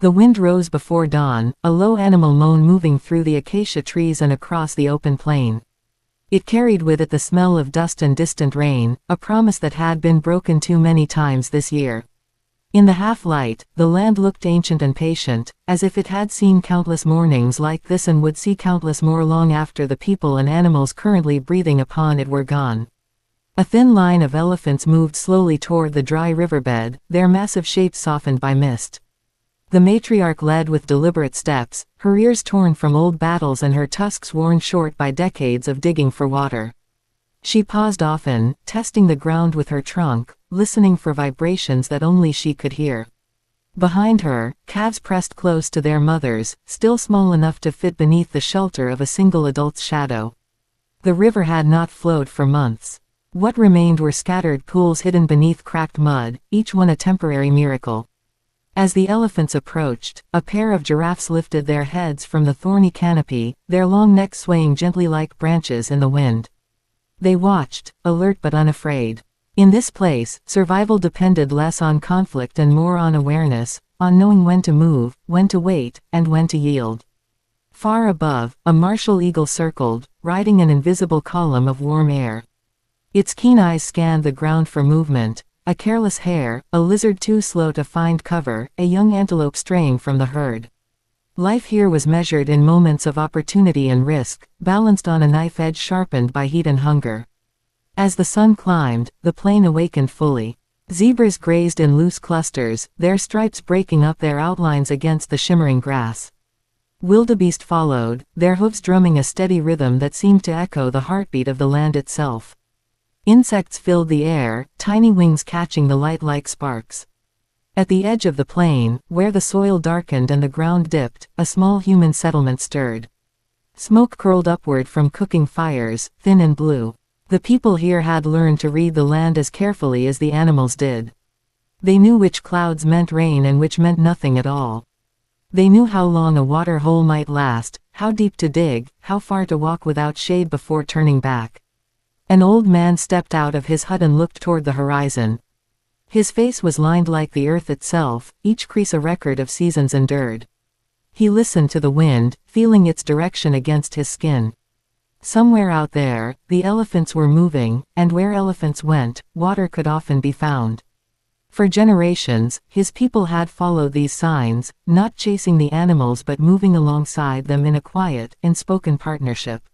The wind rose before dawn, a low animal moan moving through the acacia trees and across the open plain. It carried with it the smell of dust and distant rain, a promise that had been broken too many times this year. In the half-light, the land looked ancient and patient, as if it had seen countless mornings like this and would see countless more long after the people and animals currently breathing upon it were gone. A thin line of elephants moved slowly toward the dry riverbed, their massive shapes softened by mist. The matriarch led with deliberate steps, her ears torn from old battles and her tusks worn short by decades of digging for water. She paused often, testing the ground with her trunk, listening for vibrations that only she could hear. Behind her, calves pressed close to their mothers, still small enough to fit beneath the shelter of a single adult's shadow. The river had not flowed for months. What remained were scattered pools hidden beneath cracked mud, each one a temporary miracle. As the elephants approached, a pair of giraffes lifted their heads from the thorny canopy, their long necks swaying gently like branches in the wind. They watched, alert but unafraid. In this place, survival depended less on conflict and more on awareness, on knowing when to move, when to wait, and when to yield. Far above, a martial eagle circled, riding an invisible column of warm air. Its keen eyes scanned the ground for movement. A careless hare, a lizard too slow to find cover, a young antelope straying from the herd. Life here was measured in moments of opportunity and risk, balanced on a knife edge sharpened by heat and hunger. As the sun climbed, the plain awakened fully. Zebras grazed in loose clusters, their stripes breaking up their outlines against the shimmering grass. Wildebeest followed, their hooves drumming a steady rhythm that seemed to echo the heartbeat of the land itself. Insects filled the air, tiny wings catching the light like sparks. At the edge of the plain, where the soil darkened and the ground dipped, a small human settlement stirred. Smoke curled upward from cooking fires, thin and blue. The people here had learned to read the land as carefully as the animals did. They knew which clouds meant rain and which meant nothing at all. They knew how long a water hole might last, how deep to dig, how far to walk without shade before turning back. An old man stepped out of his hut and looked toward the horizon. His face was lined like the earth itself, each crease a record of seasons endured. He listened to the wind, feeling its direction against his skin. Somewhere out there, the elephants were moving, and where elephants went, water could often be found. For generations, his people had followed these signs, not chasing the animals but moving alongside them in a quiet, unspoken partnership.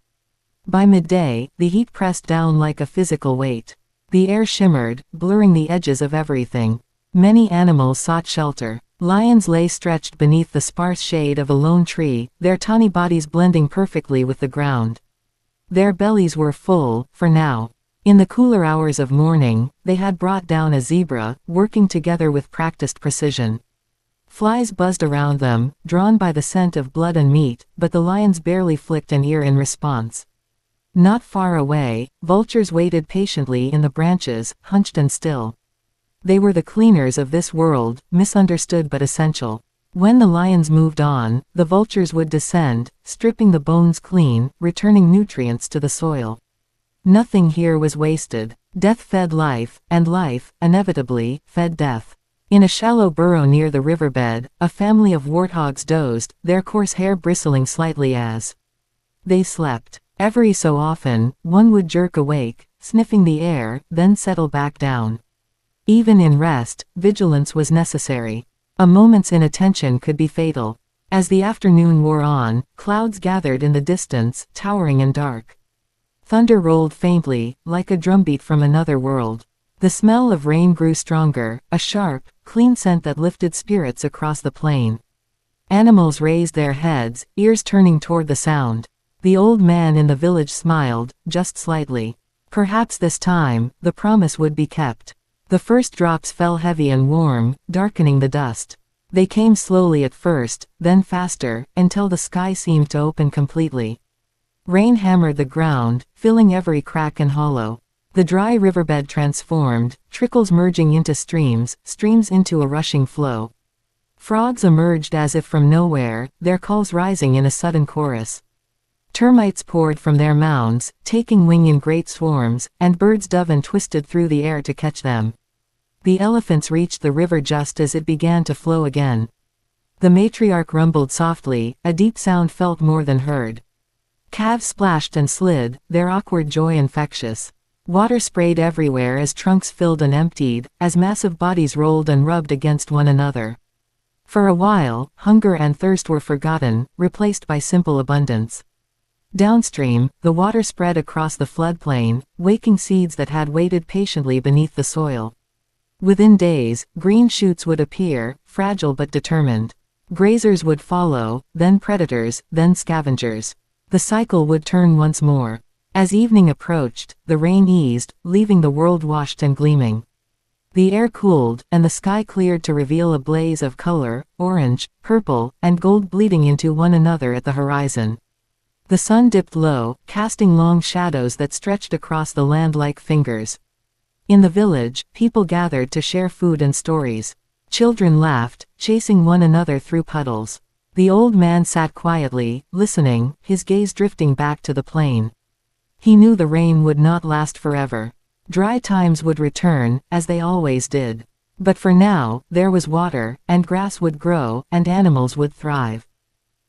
By midday, the heat pressed down like a physical weight. The air shimmered, blurring the edges of everything. Many animals sought shelter. Lions lay stretched beneath the sparse shade of a lone tree, their tawny bodies blending perfectly with the ground. Their bellies were full, for now. In the cooler hours of morning, they had brought down a zebra, working together with practiced precision. Flies buzzed around them, drawn by the scent of blood and meat, but the lions barely flicked an ear in response. Not far away, vultures waited patiently in the branches, hunched and still. They were the cleaners of this world, misunderstood but essential. When the lions moved on, the vultures would descend, stripping the bones clean, returning nutrients to the soil. Nothing here was wasted. Death fed life, and life, inevitably, fed death. In a shallow burrow near the riverbed, a family of warthogs dozed, their coarse hair bristling slightly as they slept. Every so often, one would jerk awake, sniffing the air, then settle back down. Even in rest, vigilance was necessary. A moment's inattention could be fatal. As the afternoon wore on, clouds gathered in the distance, towering and dark. Thunder rolled faintly, like a drumbeat from another world. The smell of rain grew stronger, a sharp, clean scent that lifted spirits across the plain. Animals raised their heads, ears turning toward the sound. The old man in the village smiled, just slightly. Perhaps this time, the promise would be kept. The first drops fell heavy and warm, darkening the dust. They came slowly at first, then faster, until the sky seemed to open completely. Rain hammered the ground, filling every crack and hollow. The dry riverbed transformed, trickles merging into streams, streams into a rushing flow. Frogs emerged as if from nowhere, their calls rising in a sudden chorus. Termites poured from their mounds, taking wing in great swarms, and birds dove and twisted through the air to catch them. The elephants reached the river just as it began to flow again. The matriarch rumbled softly, a deep sound felt more than heard. Calves splashed and slid, their awkward joy infectious. Water sprayed everywhere as trunks filled and emptied, as massive bodies rolled and rubbed against one another. For a while, hunger and thirst were forgotten, replaced by simple abundance. Downstream, the water spread across the floodplain, waking seeds that had waited patiently beneath the soil. Within days, green shoots would appear, fragile but determined. Grazers would follow, then predators, then scavengers. The cycle would turn once more. As evening approached, the rain eased, leaving the world washed and gleaming. The air cooled, and the sky cleared to reveal a blaze of color, orange, purple, and gold bleeding into one another at the horizon. The sun dipped low, casting long shadows that stretched across the land like fingers. In the village, people gathered to share food and stories. Children laughed, chasing one another through puddles. The old man sat quietly, listening, his gaze drifting back to the plain. He knew the rain would not last forever. Dry times would return, as they always did. But for now, there was water, and grass would grow, and animals would thrive.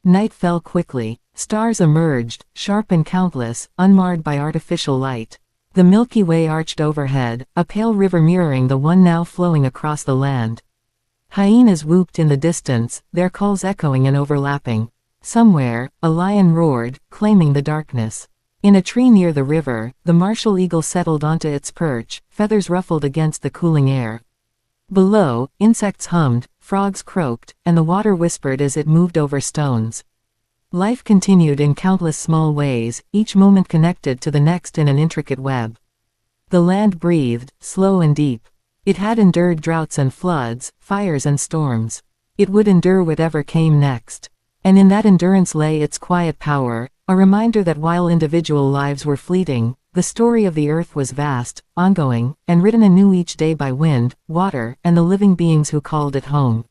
Night fell quickly. Stars emerged, sharp and countless, unmarred by artificial light. The Milky Way arched overhead, a pale river mirroring the one now flowing across the land. Hyenas whooped in the distance, their calls echoing and overlapping. Somewhere, a lion roared, claiming the darkness. In a tree near the river, the martial eagle settled onto its perch, feathers ruffled against the cooling air. Below, insects hummed, frogs croaked, and the water whispered as it moved over stones. Life continued in countless small ways, each moment connected to the next in an intricate web. The land breathed, slow and deep. It had endured droughts and floods, fires and storms. It would endure whatever came next. And in that endurance lay its quiet power, a reminder that while individual lives were fleeting, the story of the earth was vast, ongoing, and written anew each day by wind, water, and the living beings who called it home.